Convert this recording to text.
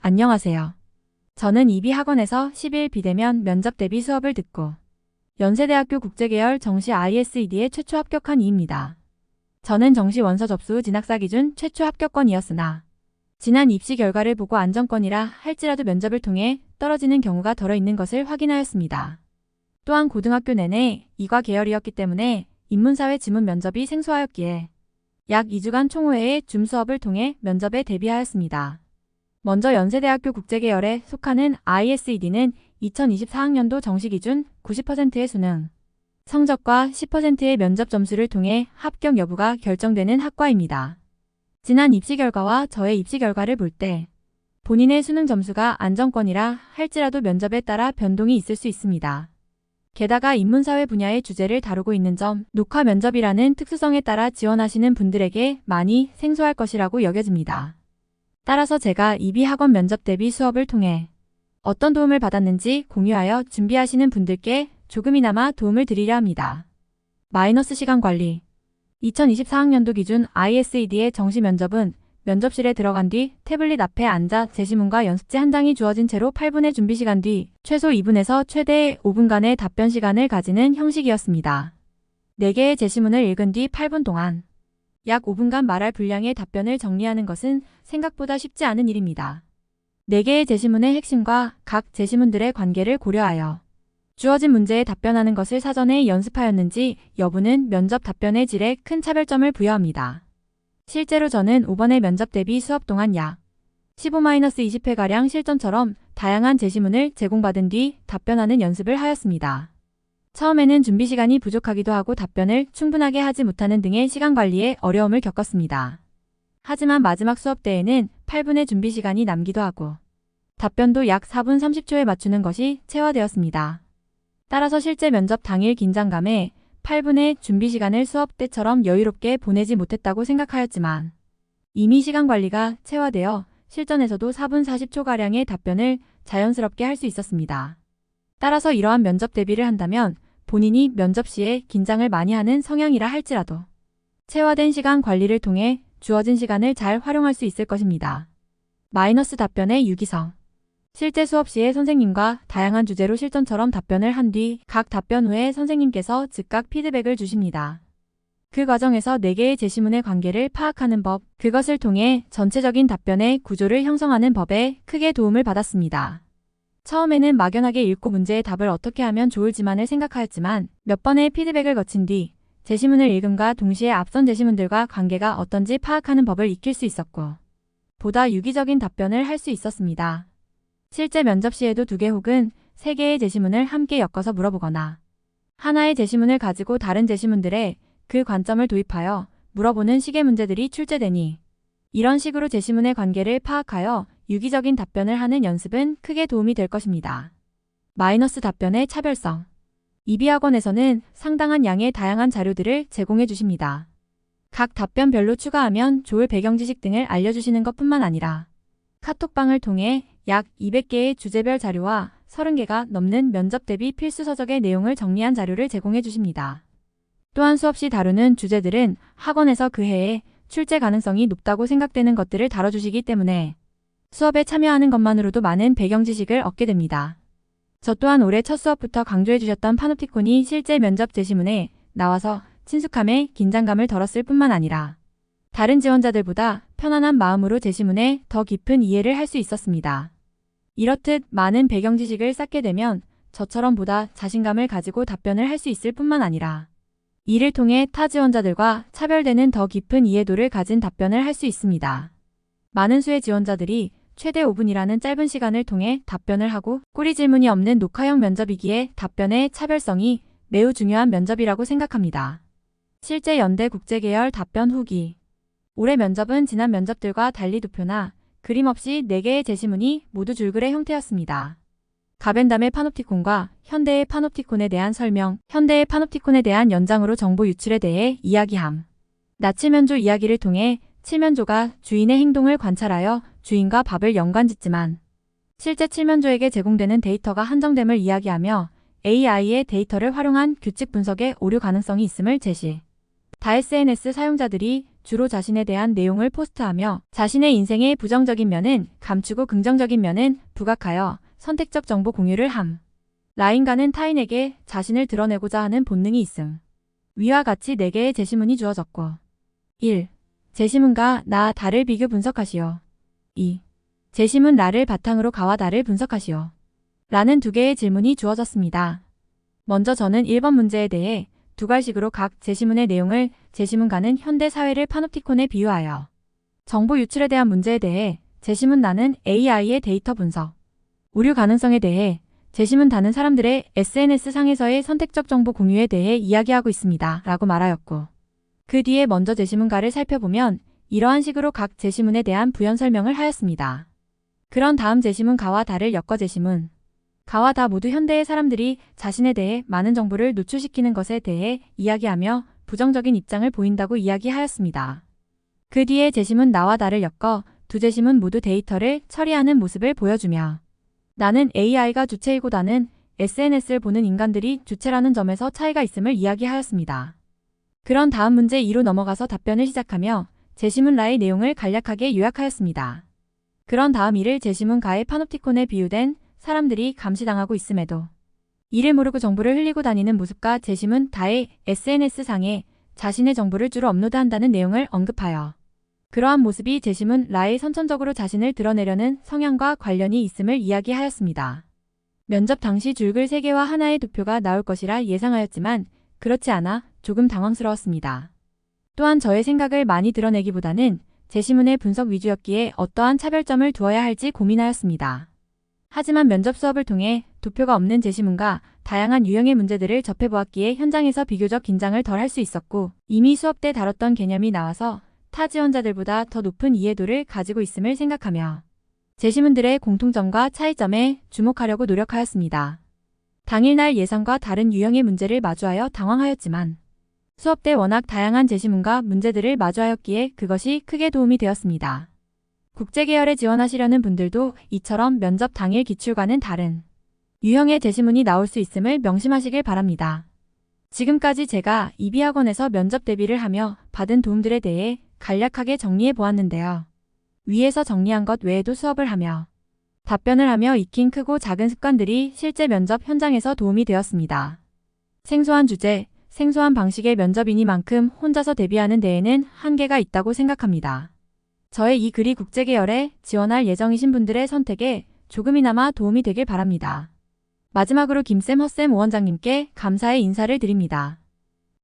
안녕하세요. 저는 이비학원에서 10일 비대면 면접 대비 수업을 듣고 연세대학교 국제계열 정시 ISED에 최초 합격한 이입니다. 저는 정시 원서 접수 후 진학사 기준 최초 합격권이었으나 지난 입시 결과를 보고 안정권이라 할지라도 면접을 통해 떨어지는 경우가 덜어 있는 것을 확인하였습니다. 또한 고등학교 내내 이과 계열이었기 때문에 인문사회 지문 면접이 생소하였기에 약 2주간 총 5회의 줌 수업을 통해 면접에 대비하였습니다. 먼저 연세대학교 국제계열에 속하는 ISED는 2024학년도 정시 기준 90%의 수능 성적과 10%의 면접 점수를 통해 합격 여부가 결정되는 학과입니다. 지난 입시 결과와 저의 입시 결과를 볼 때 본인의 수능 점수가 안정권이라 할지라도 면접에 따라 변동이 있을 수 있습니다. 게다가 인문사회 분야의 주제를 다루고 있는 점, 녹화 면접이라는 특수성에 따라 지원하시는 분들에게 많이 생소할 것이라고 여겨집니다. 따라서 제가 이비학원 면접 대비 수업을 통해 어떤 도움을 받았는지 공유하여 준비하시는 분들께 조금이나마 도움을 드리려 합니다. 마이너스 시간 관리 2024학년도 기준 ISED의 정시 면접은 면접실에 들어간 뒤 태블릿 앞에 앉아 제시문과 연습지 한 장이 주어진 채로 8분의 준비 시간 뒤 최소 2분에서 최대 5분간의 답변 시간을 가지는 형식이었습니다. 4개의 제시문을 읽은 뒤 8분 동안 약 5분간 말할 분량의 답변을 정리하는 것은 생각보다 쉽지 않은 일입니다. 4개의 제시문의 핵심과 각 제시문들의 관계를 고려하여 주어진 문제에 답변하는 것을 사전에 연습하였는지 여부는 면접 답변의 질에 큰 차별점을 부여합니다. 실제로 저는 5번의 면접 대비 수업 동안 약 15-20회가량 실전처럼 다양한 제시문을 제공받은 뒤 답변하는 연습을 하였습니다. 처음에는 준비 시간이 부족하기도 하고 답변을 충분하게 하지 못하는 등의 시간 관리에 어려움을 겪었습니다. 하지만 마지막 수업 때에는 8분의 준비 시간이 남기도 하고 답변도 약 4분 30초에 맞추는 것이 체화되었습니다. 따라서 실제 면접 당일 긴장감에 8분의 준비 시간을 수업 때처럼 여유롭게 보내지 못했다고 생각하였지만 이미 시간 관리가 체화되어 실전에서도 4분 40초가량의 답변을 자연스럽게 할 수 있었습니다. 따라서 이러한 면접 대비를 한다면 본인이 면접 시에 긴장을 많이 하는 성향이라 할지라도 체화된 시간 관리를 통해 주어진 시간을 잘 활용할 수 있을 것입니다. 마이너스 답변의 유기성 실제 수업 시에 선생님과 다양한 주제로 실전처럼 답변을 한 뒤 각 답변 후에 선생님께서 즉각 피드백을 주십니다. 그 과정에서 4개의 제시문의 관계를 파악하는 법, 그것을 통해 전체적인 답변의 구조를 형성하는 법에 크게 도움을 받았습니다. 처음에는 막연하게 읽고 문제의 답을 어떻게 하면 좋을지만을 생각하였지만 몇 번의 피드백을 거친 뒤 제시문을 읽음과 동시에 앞선 제시문들과 관계가 어떤지 파악하는 법을 익힐 수 있었고 보다 유기적인 답변을 할 수 있었습니다. 실제 면접 시에도 2개 혹은 3개의 제시문을 함께 엮어서 물어보거나 하나의 제시문을 가지고 다른 제시문들에 그 관점을 도입하여 물어보는 식의 문제들이 출제되니 이런 식으로 제시문의 관계를 파악하여 유기적인 답변을 하는 연습은 크게 도움이 될 것입니다. 마이너스 답변의 차별성 이비학원에서는 상당한 양의 다양한 자료들을 제공해 주십니다. 각 답변별로 추가하면 좋을 배경 지식 등을 알려주시는 것뿐만 아니라 카톡방을 통해 약 200개의 주제별 자료와 30개가 넘는 면접 대비 필수 서적의 내용을 정리한 자료를 제공해 주십니다. 또한 수업 시 다루는 주제들은 학원에서 그 해에 출제 가능성이 높다고 생각되는 것들을 다뤄주시기 때문에 수업에 참여하는 것만으로도 많은 배경 지식을 얻게 됩니다. 저 또한 올해 첫 수업부터 강조해 주셨던 파놉티콘이 실제 면접 제시문에 나와서 친숙함에 긴장감을 덜었을 뿐만 아니라 다른 지원자들보다 편안한 마음으로 제시문에 더 깊은 이해를 할 수 있었습니다. 이렇듯 많은 배경 지식을 쌓게 되면 저처럼 보다 자신감을 가지고 답변을 할 수 있을 뿐만 아니라 이를 통해 타 지원자들과 차별되는 더 깊은 이해도를 가진 답변을 할 수 있습니다. 많은 수의 지원자들이 최대 5분이라는 짧은 시간을 통해 답변을 하고 꼬리 질문이 없는 녹화형 면접이기에 답변의 차별성이 매우 중요한 면접이라고 생각합니다. 실제 연대 국제계열 답변 후기 올해 면접은 지난 면접들과 달리 도표나 그림 없이 4개의 제시문이 모두 줄글의 형태였습니다. 가벤담의 파놉티콘과 현대의 파놉티콘에 대한 설명, 현대의 파놉티콘에 대한 연장으로 정보 유출에 대해 이야기함. 나칠면조 이야기를 통해 칠면조가 주인의 행동을 관찰하여 주인과 밥을 연관짓지만 실제 칠면조에게 제공되는 데이터가 한정됨을 이야기하며 AI의 데이터를 활용한 규칙 분석에 오류 가능성이 있음을 제시. 다 SNS 사용자들이 주로 자신에 대한 내용을 포스트하며 자신의 인생의 부정적인 면은 감추고 긍정적인 면은 부각하여 선택적 정보 공유를 함. 라인가는 타인에게 자신을 드러내고자 하는 본능이 있음. 위와 같이 4개의 제시문이 주어졌고 1. 제시문과 나, 다를 비교 분석하시오. 2. 제시문 나를 바탕으로 가와 다를 분석하시오. 라는 2개의 질문이 주어졌습니다. 먼저 저는 1번 문제에 대해 2갈식으로 각 제시문의 내용을 제시문가는 현대 사회를 파놉티콘에 비유하여 정보 유출에 대한 문제에 대해 제시문 나는 AI의 데이터 분석, 오류 가능성에 대해 제시문 다는 사람들의 SNS상에서의 선택적 정보 공유에 대해 이야기하고 있습니다. 라고 말하였고 그 뒤에 먼저 제시문가를 살펴보면 이러한 식으로 각 제시문에 대한 부연 설명을 하였습니다. 그런 다음 제시문 가와 다를 엮어 제시문 가와 다 모두 현대의 사람들이 자신에 대해 많은 정보를 노출시키는 것에 대해 이야기하며 부정적인 입장을 보인다고 이야기하였습니다. 그 뒤에 제시문 나와 다를 엮어 2제시문 모두 데이터를 처리하는 모습을 보여주며 나는 AI가 주체이고 다는 SNS를 보는 인간들이 주체라는 점에서 차이가 있음을 이야기하였습니다. 그런 다음 문제 2로 넘어가서 답변을 시작하며 제시문 라의 내용을 간략하게 요약하였습니다. 그런 다음 이를 제시문 가의 파놉티콘에 비유된 사람들이 감시당하고 있음에도 이를 모르고 정보를 흘리고 다니는 모습과 제시문 다의 SNS상에 자신의 정보를 주로 업로드한다는 내용을 언급하여 그러한 모습이 제시문 라의 선천적으로 자신을 드러내려는 성향과 관련이 있음을 이야기하였습니다. 면접 당시 줄글 3개와 하나의 투표가 나올 것이라 예상하였지만 그렇지 않아 조금 당황스러웠습니다. 또한 저의 생각을 많이 드러내기보다는 제시문의 분석 위주였기에 어떠한 차별점을 두어야 할지 고민하였습니다. 하지만 면접 수업을 통해 도표가 없는 제시문과 다양한 유형의 문제들을 접해보았기에 현장에서 비교적 긴장을 덜 할 수 있었고 이미 수업 때 다뤘던 개념이 나와서 타 지원자들보다 더 높은 이해도를 가지고 있음을 생각하며 제시문들의 공통점과 차이점에 주목하려고 노력하였습니다. 당일날 예상과 다른 유형의 문제를 마주하여 당황하였지만 수업 때 워낙 다양한 제시문과 문제들을 마주하였기에 그것이 크게 도움이 되었습니다. 국제계열에 지원하시려는 분들도 이처럼 면접 당일 기출과는 다른 유형의 제시문이 나올 수 있음을 명심하시길 바랍니다. 지금까지 제가 이비학원에서 면접 대비를 하며 받은 도움들에 대해 간략하게 정리해 보았는데요. 위에서 정리한 것 외에도 수업을 하며 답변을 하며 익힌 크고 작은 습관들이 실제 면접 현장에서 도움이 되었습니다. 생소한 주제, 생소한 방식의 면접이니만큼 혼자서 대비하는 데에는 한계가 있다고 생각합니다. 저의 이 글이 국제계열에 지원할 예정이신 분들의 선택에 조금이나마 도움이 되길 바랍니다. 마지막으로 김쌤, 허쌤, 오원장님께 감사의 인사를 드립니다.